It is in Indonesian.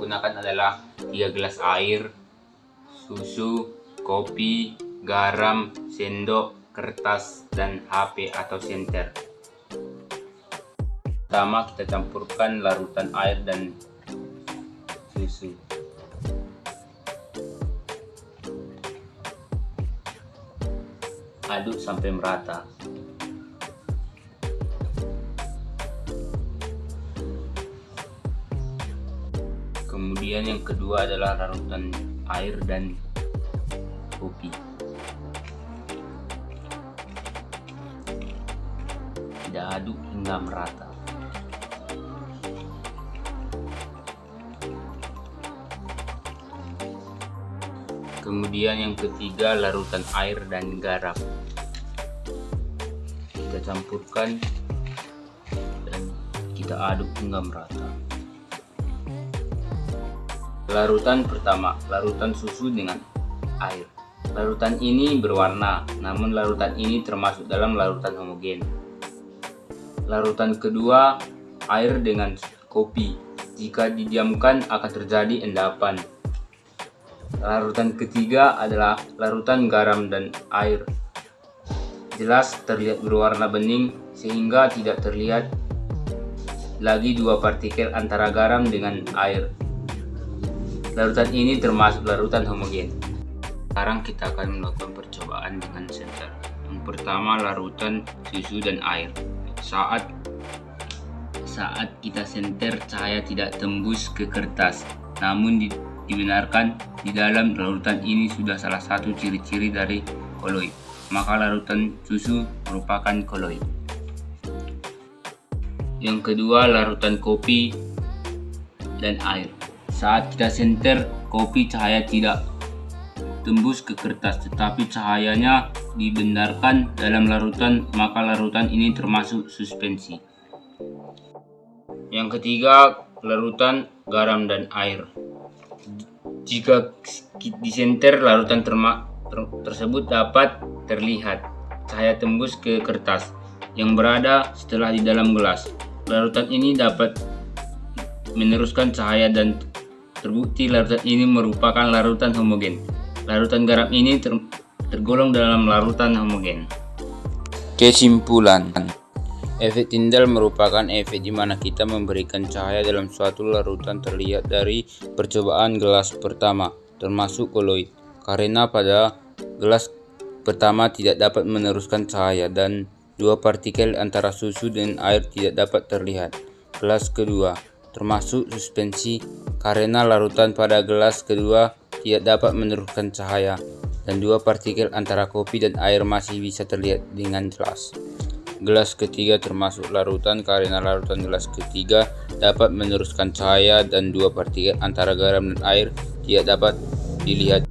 gunakan adalah 3 gelas air, susu, kopi, garam, sendok, kertas, dan HP atau senter. Pertama, kita campurkan larutan air dan susu. Aduk sampai merata. Kemudian yang kedua adalah larutan air dan kopi. Kita aduk hingga merata. Kemudian yang ketiga, larutan air dan garam. Kita campurkan dan kita aduk hingga merata. Larutan pertama, larutan susu dengan air. Larutan ini berwarna, namun larutan ini termasuk dalam larutan homogen. Larutan kedua, air dengan kopi. Jika didiamkan akan terjadi endapan. Larutan ketiga adalah larutan garam dan air. Jelas terlihat berwarna bening sehingga tidak terlihat lagi dua partikel antara garam dengan air. Larutan ini termasuk larutan homogen. Sekarang kita akan melakukan percobaan dengan senter. Yang pertama, larutan susu dan air. Saat kita senter, cahaya tidak tembus ke kertas, namun dibenarkan di dalam larutan ini sudah salah satu ciri-ciri dari koloid, maka larutan susu merupakan koloid. Yang kedua, larutan kopi dan air. Saat kita senter kopi, cahaya tidak tembus ke kertas, tetapi cahayanya dibenarkan dalam larutan, maka larutan ini termasuk suspensi. Yang ketiga, larutan garam dan air. Jika disenter, larutan tersebut dapat terlihat cahaya tembus ke kertas yang berada setelah di dalam gelas. Larutan ini dapat meneruskan cahaya dan terbukti larutan ini merupakan larutan homogen. Larutan garam ini tergolong dalam larutan homogen. Kesimpulan, efek Tyndall merupakan efek di mana kita memberikan cahaya dalam suatu larutan terlihat dari percobaan gelas pertama, termasuk koloid, karena pada gelas pertama tidak dapat meneruskan cahaya dan dua partikel antara susu dan air tidak dapat terlihat. Gelas kedua termasuk suspensi karena larutan pada gelas kedua tidak dapat meneruskan cahaya dan dua partikel antara kopi dan air masih bisa terlihat dengan jelas. Gelas ketiga termasuk larutan karena larutan gelas ketiga dapat meneruskan cahaya dan dua partikel antara garam dan air tidak dapat dilihat.